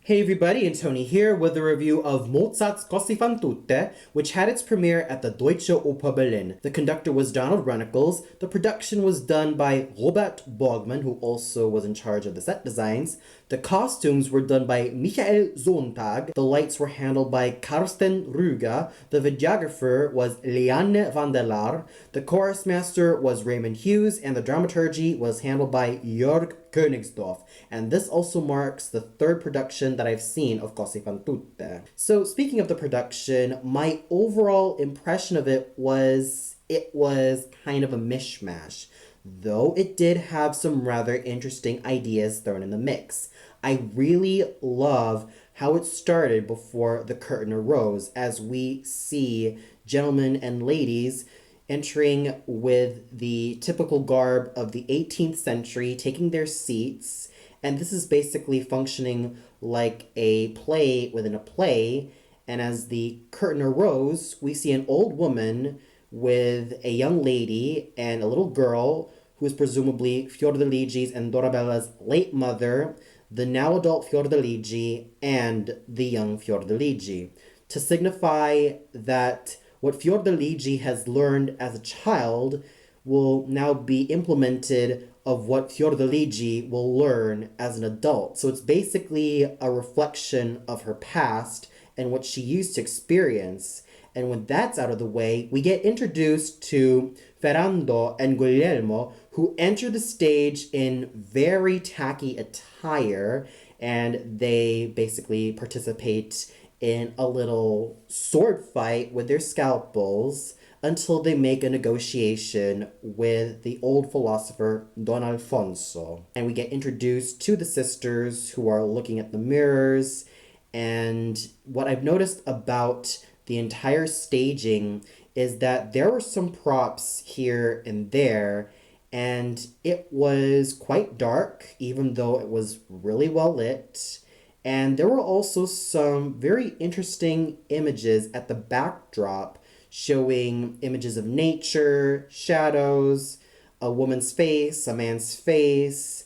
Hey everybody, and Tony here with a review of Mozart's Cosi Tutte, which had its premiere at the Deutsche Oper Berlin. The conductor was Donald Runnicles. The production was done by Robert Borgmann, who also was in charge of the set designs. The costumes were done by Michael Sontag. The lights were handled by Karsten Rüger. The videographer was Liane van der Laar. The chorus master was Raymond Hughes, and the dramaturgy was handled by Jörg Königsdorf. And this also marks the third production that I've seen of Cosi fan tutte. So speaking of the production, my overall impression of it was kind of a mishmash, though it did have some rather interesting ideas thrown in the mix. I really love how it started before the curtain arose, as we see gentlemen and ladies entering with the typical garb of the 18th century, taking their seats, and this is basically functioning like a play within a play. And as the curtain arose, we see an old woman with a young lady and a little girl who is presumably Fiordeligi's and Dorabella's late mother, the now adult Fiordeligi, and the young Fiordeligi, to signify that what Fiordeligi has learned as a child will now be implemented of what Fiordeligi will learn as an adult. So it's basically a reflection of her past and what she used to experience. And when that's out of the way, we get introduced to Ferrando and Guglielmo, who enter the stage in very tacky attire, and they basically participate in a little sword fight with their scalpels until they make a negotiation with the old philosopher Don Alfonso. And we get introduced to the sisters who are looking at the mirrors. And what I've noticed about the entire staging is that there were some props here and there, and it was quite dark, even though it was really well lit. And there were also some very interesting images at the backdrop, showing images of nature, shadows, a woman's face, a man's face,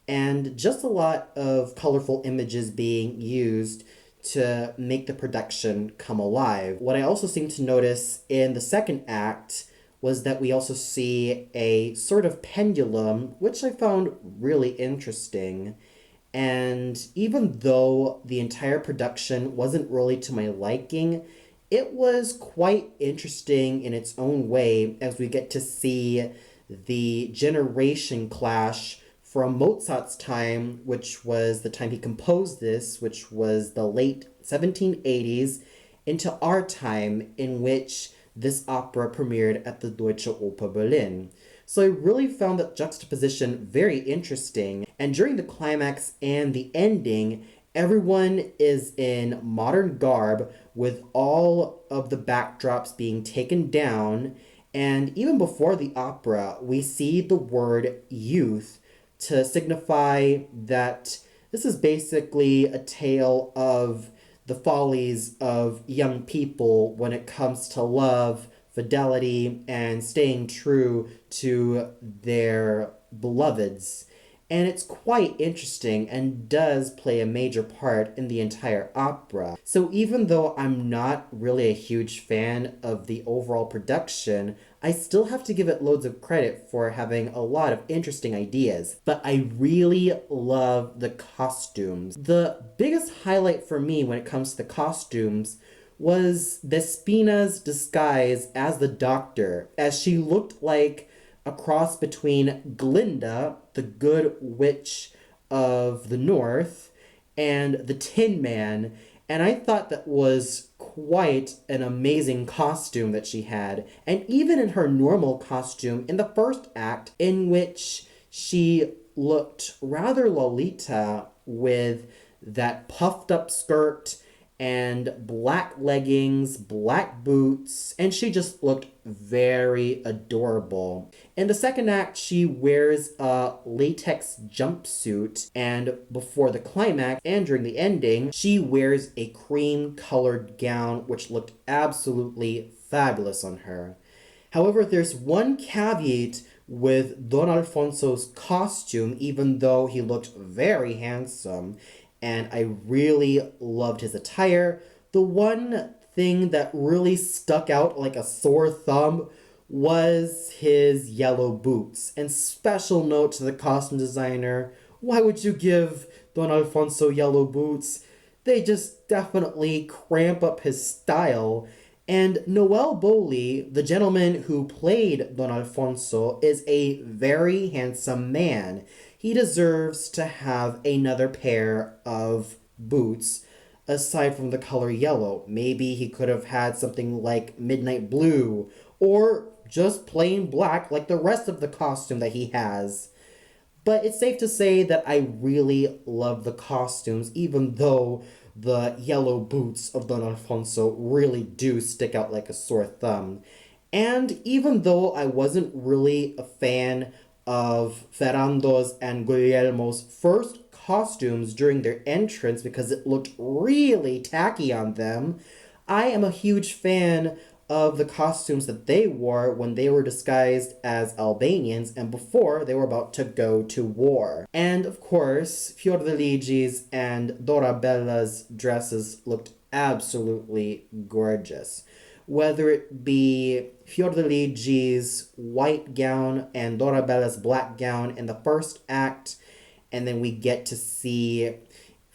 and just a lot of colorful images being used to make the production come alive. What I also seemed to notice in the second act was that we also see a sort of pendulum, which I found really interesting. And even though the entire production wasn't really to my liking, it was quite interesting in its own way, as we get to see the generation clash from Mozart's time, which was the time he composed this, which was the late 1780s, into our time, in which this opera premiered at the Deutsche Oper Berlin. So I really found that juxtaposition very interesting. And during the climax and the ending, everyone is in modern garb with all of the backdrops being taken down. And even before the opera, we see the word youth to signify that this is basically a tale of the follies of young people when it comes to love, fidelity, and staying true to their beloveds. And it's quite interesting and does play a major part in the entire opera. So even though I'm not really a huge fan of the overall production, I still have to give it loads of credit for having a lot of interesting ideas. But I really love the costumes. The biggest highlight for me when it comes to the costumes was Vespina's disguise as the doctor, as she looked like a cross between Glinda, the good witch of the north, and the Tin Man. And I thought that was quite an amazing costume that she had. And even in her normal costume in the first act, in which she looked rather Lolita with that puffed up skirt and black leggings, black boots, and she just looked very adorable. In the second act, she wears a latex jumpsuit, and before the climax and during the ending, she wears a cream-colored gown, which looked absolutely fabulous on her. However, there's one caveat with Don Alfonso's costume, even though he looked very handsome, and I really loved his attire. The one thing that really stuck out like a sore thumb was his yellow boots. And special note to the costume designer, why would you give Don Alfonso yellow boots? They just definitely cramp up his style. And Noel Bowley, the gentleman who played Don Alfonso, is a very handsome man. He deserves to have another pair of boots aside from the color yellow. Maybe he could have had something like midnight blue or just plain black like the rest of the costume that he has. But it's safe to say that I really love the costumes, even though the yellow boots of Don Alfonso really do stick out like a sore thumb. And even though I wasn't really a fan of Ferrando's and Guglielmo's first costumes during their entrance because it looked really tacky on them, I am a huge fan of the costumes that they wore when they were disguised as Albanians and before they were about to go to war. And of course, Fiordeligi's and Dorabella's dresses looked absolutely gorgeous. Whether it be Fiordeligi's white gown and Dorabella's black gown in the first act, and then we get to see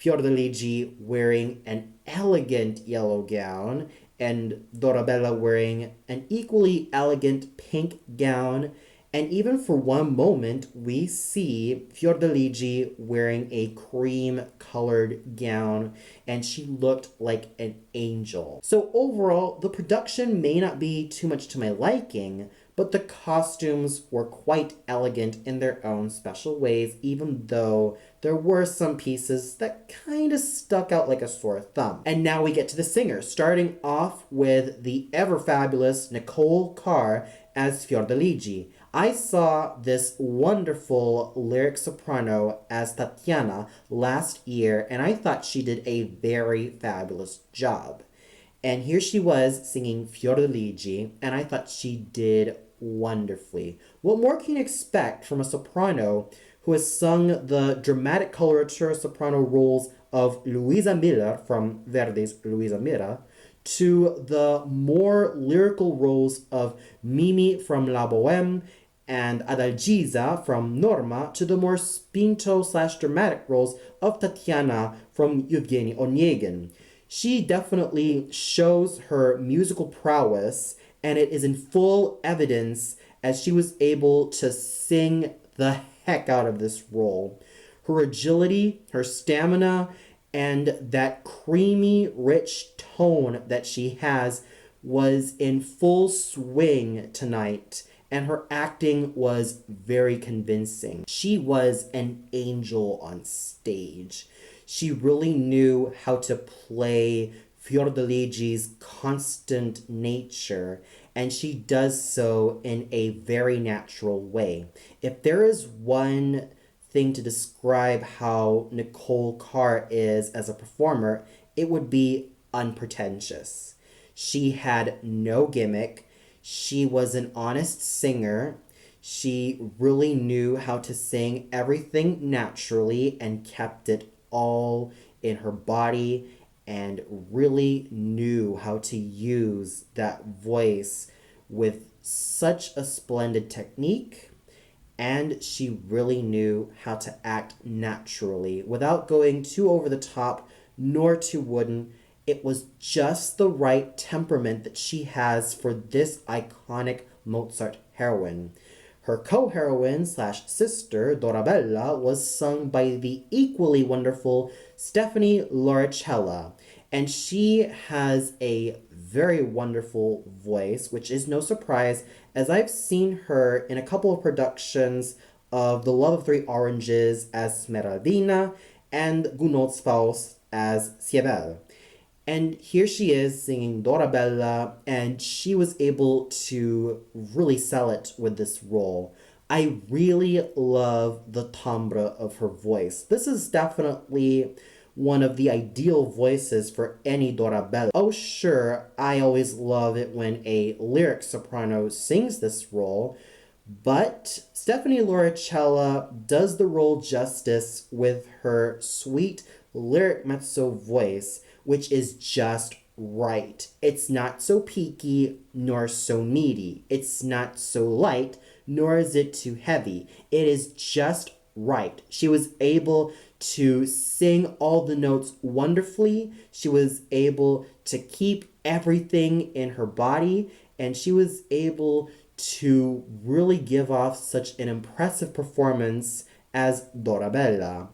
Fiordiligi wearing an elegant yellow gown and Dorabella wearing an equally elegant pink gown. And even for one moment, we see Fiordiligi wearing a cream colored gown, and she looked like an angel. So overall, the production may not be too much to my liking, but the costumes were quite elegant in their own special ways, even though there were some pieces that kind of stuck out like a sore thumb. And now we get to the singers, starting off with the ever fabulous Nicole Carr as Fiordiligi. I saw this wonderful lyric soprano as Tatiana last year, and I thought she did a very fabulous job. And here she was singing Fiordiligi, and I thought she did wonderfully. What more can you expect from a soprano who has sung the dramatic coloratura soprano roles of Luisa Miller from Verdi's Luisa Mira to the more lyrical roles of Mimi from La Boheme and Adalgisa from Norma to the more spinto / dramatic roles of Tatiana from Yevgeny Onegin. She definitely shows her musical prowess, and it is in full evidence as she was able to sing the heck out of this role. Her agility, her stamina, and that creamy, rich tone that she has was in full swing tonight, and her acting was very convincing. She was an angel on stage. She really knew how to play Fiordeligi's constant nature, and she does so in a very natural way. If there is one thing to describe how Nicole Carr is as a performer, it would be unpretentious. She had no gimmick. She was an honest singer. She really knew how to sing everything naturally and kept it all in her body and really knew how to use that voice with such a splendid technique, and she really knew how to act naturally without going too over the top nor too wooden. It was just the right temperament that she has for this iconic Mozart heroine. Her co-heroine / sister, Dorabella, was sung by the equally wonderful Stephanie Lauricella, and she has a very wonderful voice, which is no surprise as I've seen her in a couple of productions of The Love of Three Oranges as Smeraldina and Gounod's Faust as Sievel. And here she is singing Dorabella, and she was able to really sell it with this role. I really love the timbre of her voice. This is definitely one of the ideal voices for any Dorabella. Oh sure, I always love it when a lyric soprano sings this role, but Stephanie Lauricella does the role justice with her sweet, lyric mezzo voice, which is just right. It's not so peaky nor so meaty. It's not so light nor is it too heavy. It is just right. She was able to sing all the notes wonderfully. She was able to keep everything in her body, and she was able to really give off such an impressive performance as Dorabella.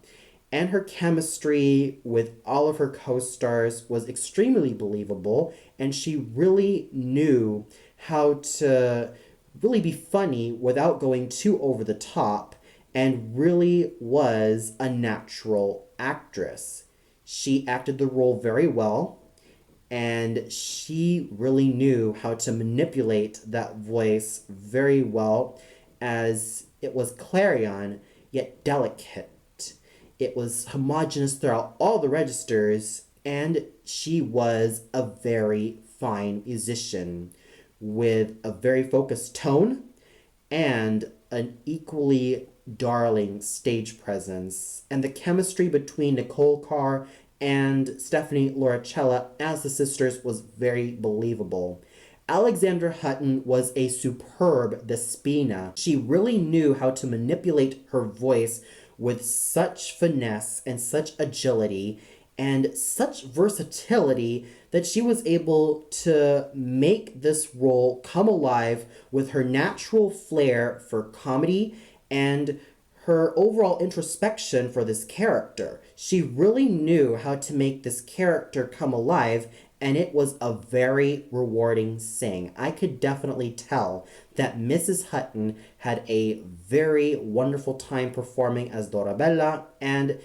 And her chemistry with all of her co-stars was extremely believable, and she really knew how to really be funny without going too over the top, and really was a natural actress. She acted the role very well, and she really knew how to manipulate that voice very well, as it was clarion yet delicate. It was homogeneous throughout all the registers, and she was a very fine musician with a very focused tone and an equally darling stage presence. And the chemistry between Nicole Carr and Stephanie Loricella as the sisters was very believable. Alexandra Hutton was a superb Despina. She really knew how to manipulate her voice with such finesse and such agility and such versatility that she was able to make this role come alive with her natural flair for comedy and her overall introspection for this character. She really knew how to make this character come alive, and it was a very rewarding sing. I could definitely tell that Mrs. Hutton had a very wonderful time performing as Dorabella, and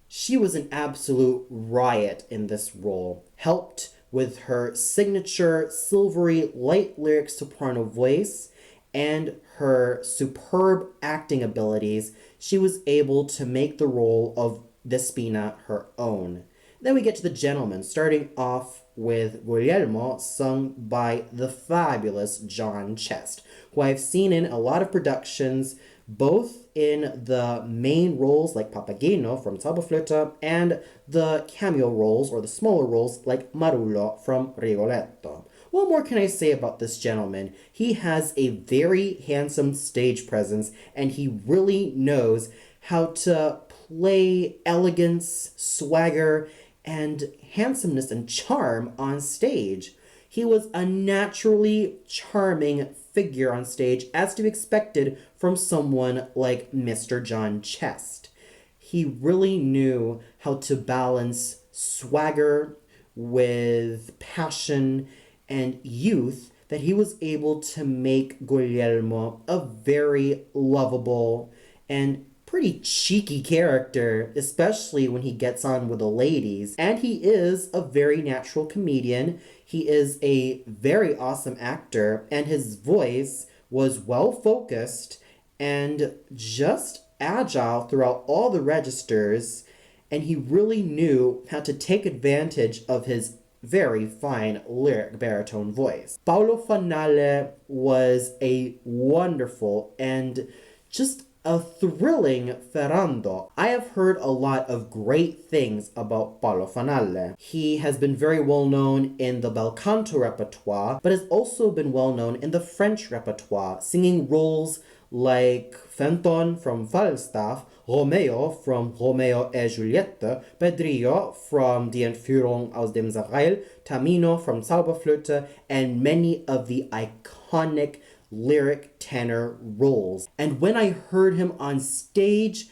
she was an absolute riot in this role, helped with her signature silvery light lyric soprano voice and her superb acting abilities. She was able to make the role of Despina her own. Then we get to the gentlemen, starting off with Guglielmo, sung by the fabulous John Chest, who I've seen in a lot of productions, both in the main roles like Papageno from Zauberflöte and the cameo roles or the smaller roles like Marullo from Rigoletto. What more can I say about this gentleman? He has a very handsome stage presence, and he really knows how to play elegance, swagger, and handsomeness and charm on stage. He was a naturally charming figure on stage, as to be expected from someone like Mr. John Chest. He really knew how to balance swagger with passion and youth, that he was able to make Guglielmo a very lovable and pretty cheeky character, especially when he gets on with the ladies. And he is a very natural comedian. He is a very awesome actor, and his voice was well focused and just agile throughout all the registers, and he really knew how to take advantage of his very fine lyric baritone voice. Paolo Fanale was a wonderful and just a thrilling Ferrando. I have heard a lot of great things about Paolo Fanale. He has been very well known in the bel canto repertoire, but has also been well known in the French repertoire, singing roles like Fenton from Falstaff, Romeo from Romeo et Juliette, Pedrillo from Die Entführung aus dem Serail, Tamino from Zauberflöte, and many of the iconic lyric tenor roles. And when I heard him on stage,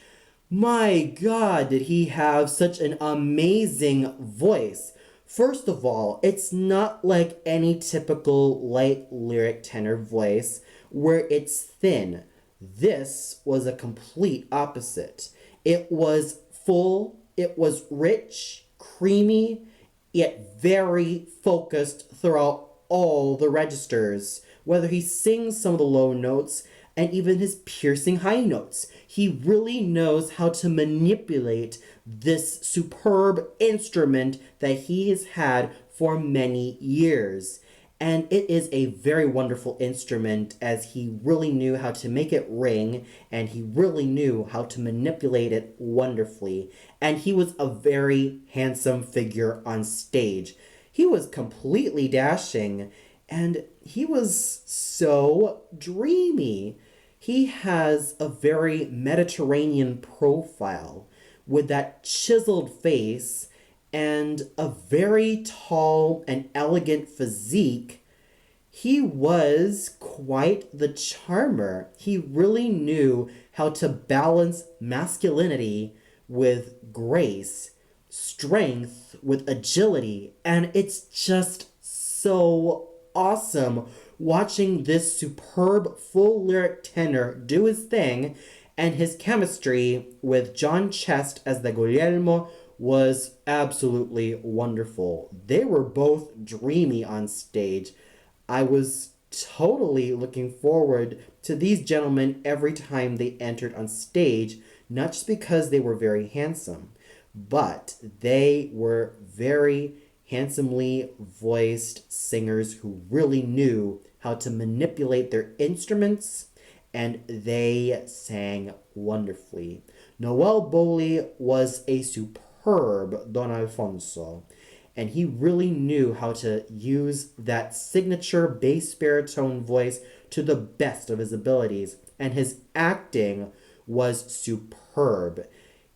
my God, did he have such an amazing voice. First of all, it's not like any typical light lyric tenor voice where it's thin. This was a complete opposite. It was full, it was rich, creamy, yet very focused throughout all the registers. Whether he sings some of the low notes and even his piercing high notes, he really knows how to manipulate this superb instrument that he has had for many years. And it is a very wonderful instrument as he really knew how to make it ring and he really knew how to manipulate it wonderfully. And he was a very handsome figure on stage. He was completely dashing and he was so dreamy. He has a very Mediterranean profile with that chiseled face and a very tall and elegant physique. He was quite the charmer. He really knew how to balance masculinity with grace, strength with agility, and it's just so awesome watching this superb full lyric tenor do his thing, and his chemistry with John Chest as the Guglielmo was absolutely wonderful. They were both dreamy on stage. I was totally looking forward to these gentlemen every time they entered on stage, not just because they were very handsome, but they were very handsomely voiced singers who really knew how to manipulate their instruments, and they sang wonderfully. Noel Bowley was a superb Don Alfonso, and he really knew how to use that signature bass baritone voice to the best of his abilities, and his acting was superb.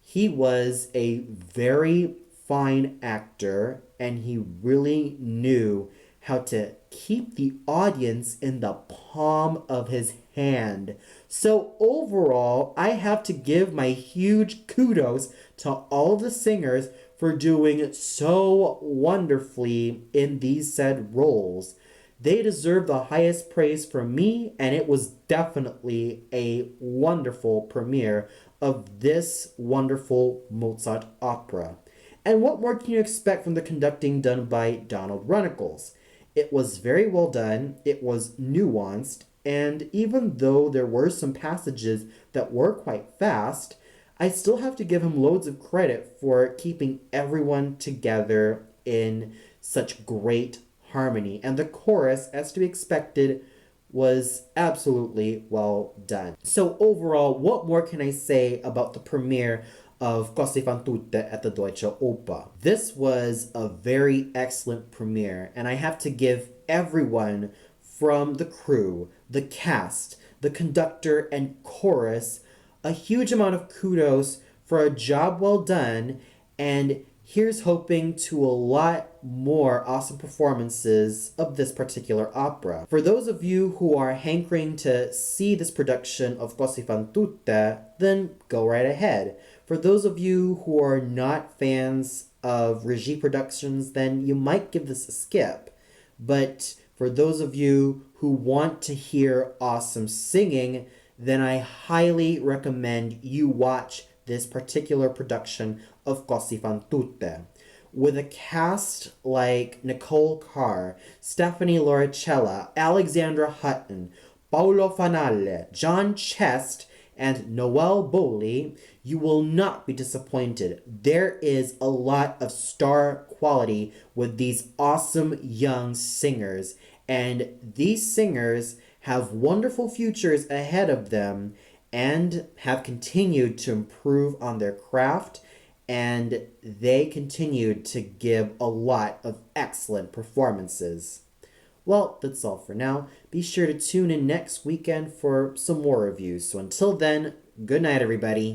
He was a very fine actor, and he really knew how to keep the audience in the palm of his hand. So overall, I have to give my huge kudos to all the singers for doing so wonderfully in these said roles. They deserve the highest praise from me, and it was definitely a wonderful premiere of this wonderful Mozart opera. And what more can you expect from the conducting done by Donald Runnicles? It was very well done, it was nuanced, and even though there were some passages that were quite fast, I still have to give him loads of credit for keeping everyone together in such great harmony. And the chorus, as to be expected, was absolutely well done. So overall, what more can I say about the premiere of Cosi fan tutte at the Deutsche Oper? This was a very excellent premiere, and I have to give everyone from the crew, the cast, the conductor, and chorus a huge amount of kudos for a job well done, and here's hoping to a lot more awesome performances of this particular opera. For those of you who are hankering to see this production of Cosi fan tutte, then go right ahead. For those of you who are not fans of Regie productions, then you might give this a skip. But for those of you who want to hear awesome singing, then I highly recommend you watch this particular production of Cosi fan tutte. With a cast like Nicole Carr, Stephanie Loricella, Alexandra Hutton, Paolo Fanale, John Chest, and Noel Bowley, you will not be disappointed. There is a lot of star quality with these awesome young singers, and these singers have wonderful futures ahead of them and have continued to improve on their craft, and they continued to give a lot of excellent performances. Well, that's all for now. Be sure to tune in next weekend for some more reviews. So until then, good night, everybody.